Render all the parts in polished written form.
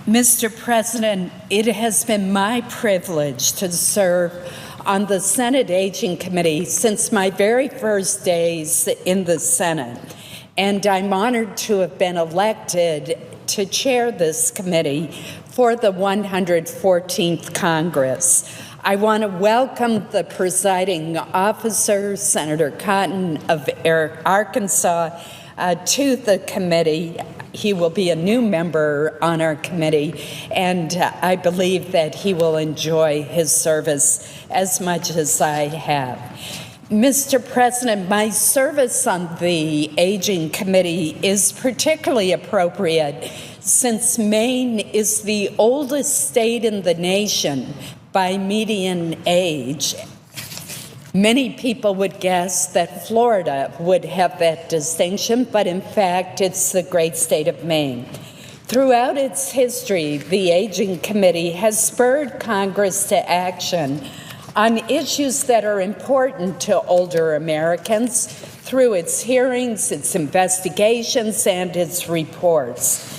Mr. President, it has been my privilege to serve on the Senate Aging Committee since my very first days in the Senate, and I'm honored to have been elected to chair this committee for the 114th Congress. I want to welcome the presiding officer, Senator Cotton of Arkansas, to the committee. He will be a new member on our committee, and I believe that he will enjoy his service as much as I have. Mr. President, my service on the Aging Committee is particularly appropriate since Maine is the oldest state in the nation by median age. Many people would guess that Florida would have that distinction, but in fact, it's the great state of Maine. Throughout its history, the Aging Committee has spurred Congress to action on issues that are important to older Americans through its hearings, its investigations, and its reports.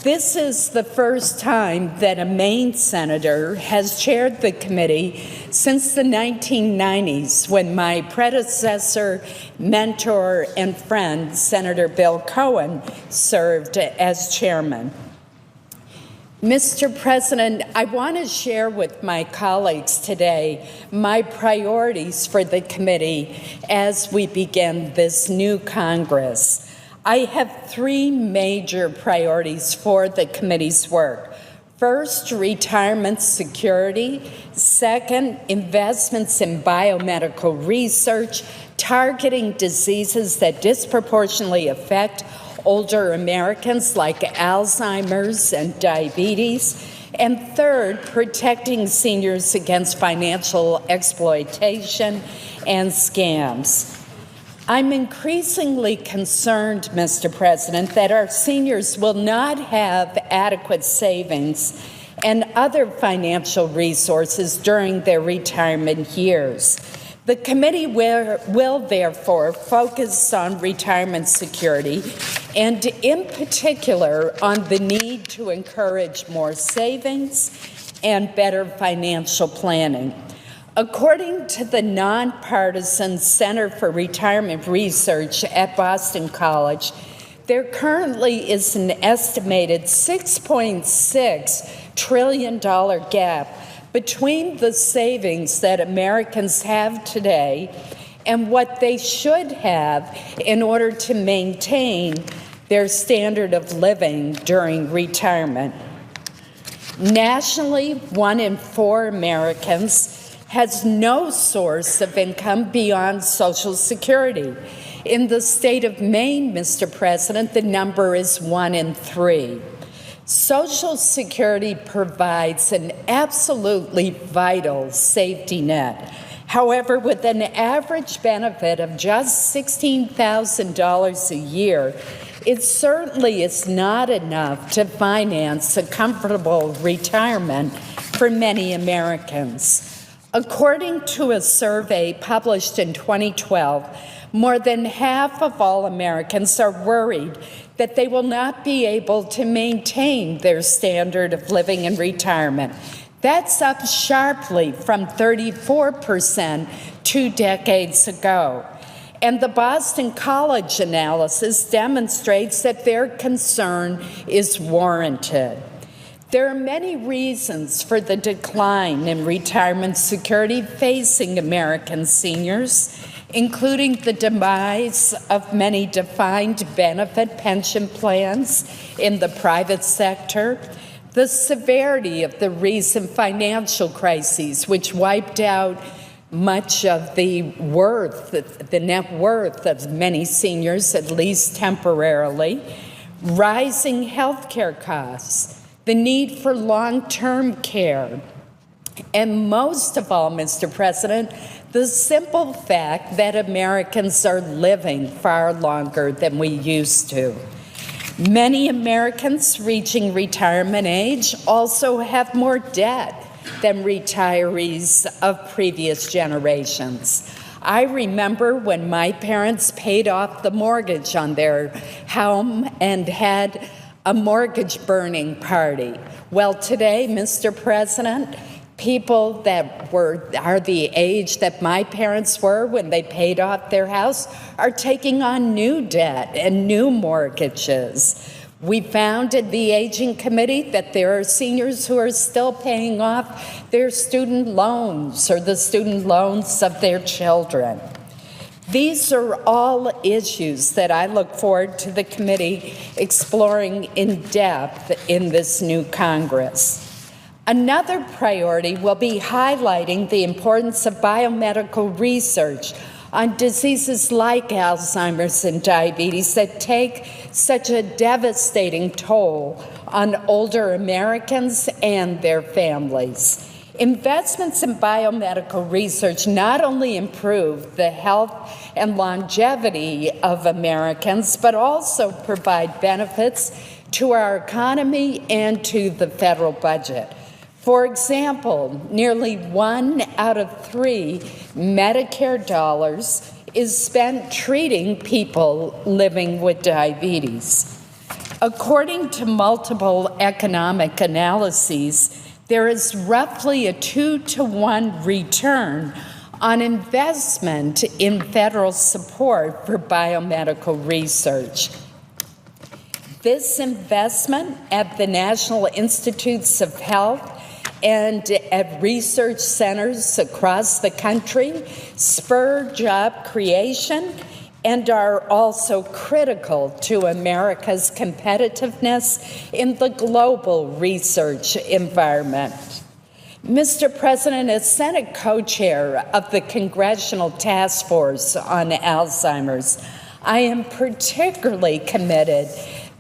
This is the first time that a Maine senator has chaired the committee since the 1990s, when my predecessor, mentor, and friend, Senator Bill Cohen, served as chairman. Mr. President, I want to share with my colleagues today my priorities for the committee as we begin this new Congress. I have three major priorities for the committee's work. First, retirement security. Second, investments in biomedical research, targeting diseases that disproportionately affect older Americans like Alzheimer's and diabetes. And third, protecting seniors against financial exploitation and scams. I'm increasingly concerned, Mr. President, that our seniors will not have adequate savings and other financial resources during their retirement years. The committee will therefore focus on retirement security and in particular on the need to encourage more savings and better financial planning. According to the nonpartisan Center for Retirement Research at Boston College, there currently is an estimated $6.6 trillion gap between the savings that Americans have today and what they should have in order to maintain their standard of living during retirement. Nationally, 1 in 4 Americans has no source of income beyond Social Security. In the state of Maine, Mr. President, the number is 1 in 3. Social Security provides an absolutely vital safety net. However, with an average benefit of just $16,000 a year, it certainly is not enough to finance a comfortable retirement for many Americans. According to a survey published in 2012, more than half of all Americans are worried that they will not be able to maintain their standard of living in retirement. That's up sharply from 34% 2 decades ago. And the Boston College analysis demonstrates that their concern is warranted. There are many reasons for the decline in retirement security facing American seniors, including the demise of many defined benefit pension plans in the private sector, the severity of the recent financial crises, which wiped out much of the net worth of many seniors, at least temporarily, rising health care costs, the need for long-term care, and most of all, Mr. President, the simple fact that Americans are living far longer than we used to. Many Americans reaching retirement age also have more debt than retirees of previous generations. I remember when my parents paid off the mortgage on their home and had a mortgage burning party. Well, today, Mr. President, people that are the age that my parents were when they paid off their house are taking on new debt and new mortgages. We found at the Aging Committee that there are seniors who are still paying off their student loans or the student loans of their children. These are all issues that I look forward to the committee exploring in depth in this new Congress. Another priority will be highlighting the importance of biomedical research on diseases like Alzheimer's and diabetes that take such a devastating toll on older Americans and their families. Investments in biomedical research not only improve the health and longevity of Americans, but also provide benefits to our economy and to the federal budget. For example, nearly 1 out of 3 Medicare dollars is spent treating people living with diabetes. According to multiple economic analyses, there is roughly a 2-to-1 return on investment in federal support for biomedical research. This investment at the National Institutes of Health and at research centers across the country spur job creation and are also critical to America's competitiveness in the global research environment. Mr. President, as Senate co-chair of the Congressional Task Force on Alzheimer's, I am particularly committed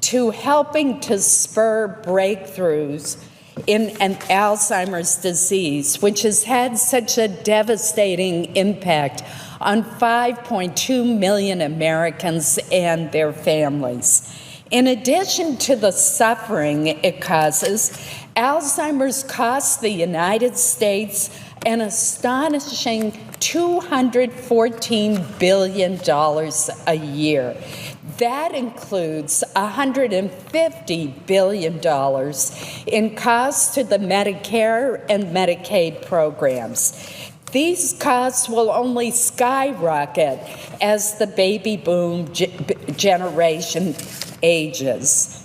to helping to spur breakthroughs in an Alzheimer's disease, which has had such a devastating impact on 5.2 million Americans and their families. In addition to the suffering it causes, Alzheimer's costs the United States an astonishing $214 billion a year. That includes $150 billion in costs to the Medicare and Medicaid programs. These costs will only skyrocket as the baby boom generation ages.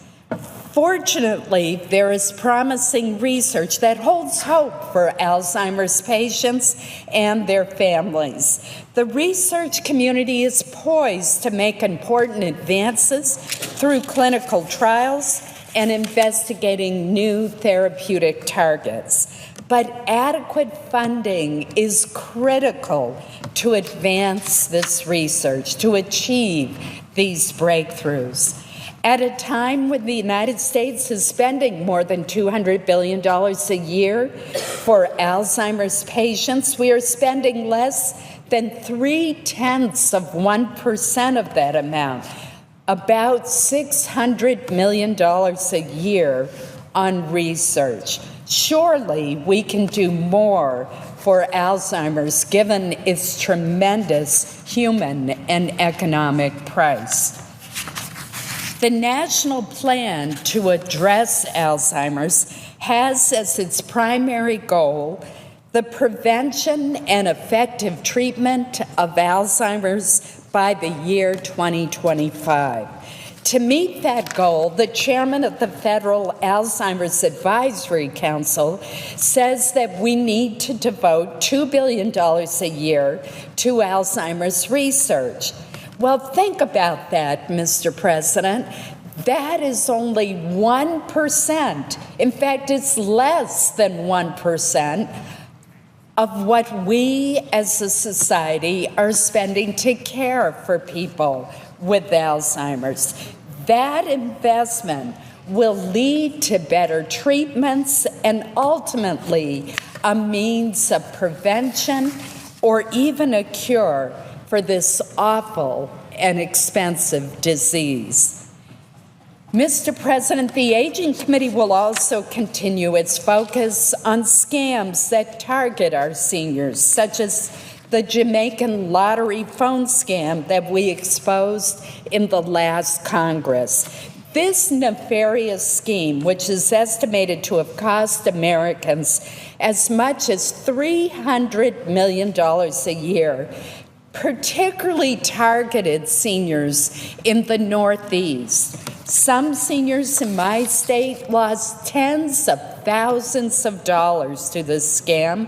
Fortunately, there is promising research that holds hope for Alzheimer's patients and their families. The research community is poised to make important advances through clinical trials and investigating new therapeutic targets. But adequate funding is critical to advance this research, to achieve these breakthroughs. At a time when the United States is spending more than $200 billion a year for Alzheimer's patients, we are spending less than 0.3% of that amount, about $600 million a year on research. Surely we can do more for Alzheimer's given its tremendous human and economic price. The national plan to address Alzheimer's has as its primary goal the prevention and effective treatment of Alzheimer's by the year 2025. To meet that goal, the chairman of the Federal Alzheimer's Advisory Council says that we need to devote $2 billion a year to Alzheimer's research. Well, think about that, Mr. President. That is only 1%. In fact, it's less than 1% of what we as a society are spending to care for people with Alzheimer's. That investment will lead to better treatments and ultimately a means of prevention or even a cure for this awful and expensive disease. Mr. President, the Aging Committee will also continue its focus on scams that target our seniors, such as the Jamaican lottery phone scam that we exposed in the last Congress. This nefarious scheme, which is estimated to have cost Americans as much as $300 million a year, particularly targeted seniors in the Northeast. Some seniors in my state lost tens of thousands of dollars to this scam,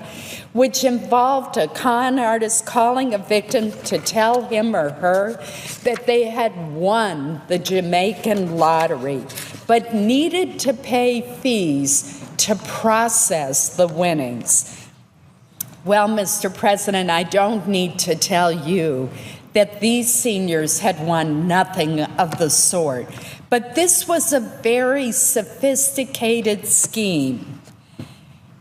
which involved a con artist calling a victim to tell him or her that they had won the Jamaican lottery, but needed to pay fees to process the winnings. Well, Mr. President, I don't need to tell you that these seniors had won nothing of the sort. But this was a very sophisticated scheme.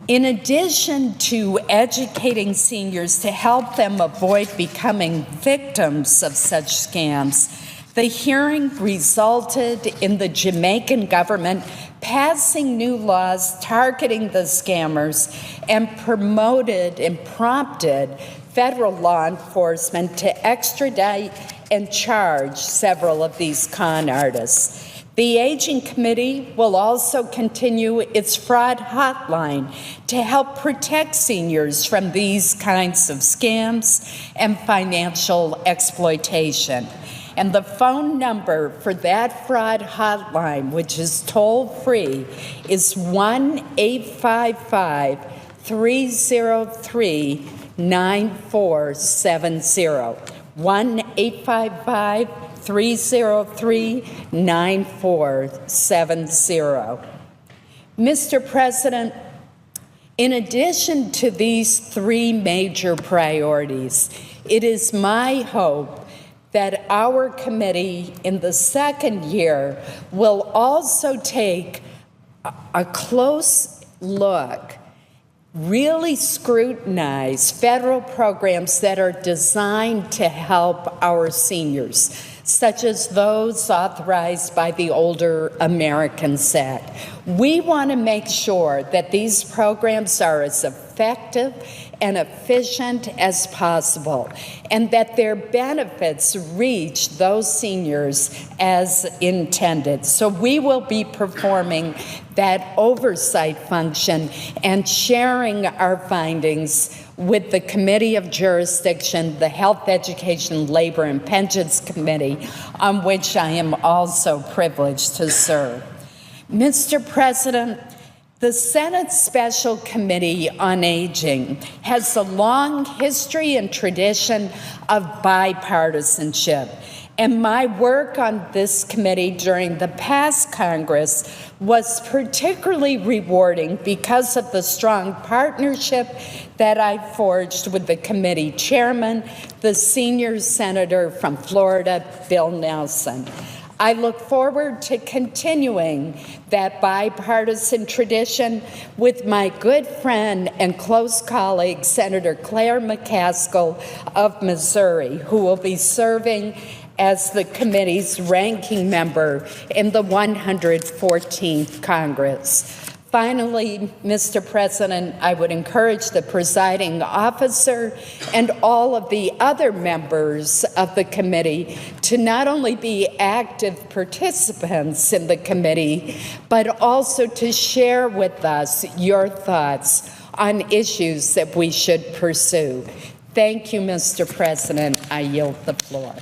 In addition to educating seniors to help them avoid becoming victims of such scams, the hearing resulted in the Jamaican government passing new laws targeting the scammers and promoted and prompted federal law enforcement to extradite and charge several of these con artists. The Aging Committee will also continue its fraud hotline to help protect seniors from these kinds of scams and financial exploitation. And the phone number for that fraud hotline, which is toll-free, is 1-855-303-9470. 1-855-303-9470. Mr. President, in addition to these three major priorities, it is my hope that our committee in the second year will also take a close look, really scrutinize federal programs that are designed to help our seniors, such as those authorized by the Older Americans Act. We want to make sure that these programs are as effective and efficient as possible, and that their benefits reach those seniors as intended. So we will be performing that oversight function and sharing our findings with the Committee of Jurisdiction, the Health, Education, Labor, and Pensions Committee, on which I am also privileged to serve. Mr. President, the Senate Special Committee on Aging has a long history and tradition of bipartisanship, and my work on this committee during the past Congress was particularly rewarding because of the strong partnership that I forged with the committee chairman, the senior senator from Florida, Bill Nelson. I look forward to continuing that bipartisan tradition with my good friend and close colleague, Senator Claire McCaskill of Missouri, who will be serving as the committee's ranking member in the 114th Congress. Finally, Mr. President, I would encourage the presiding officer and all of the other members of the committee to not only be active participants in the committee, but also to share with us your thoughts on issues that we should pursue. Thank you, Mr. President. I yield the floor.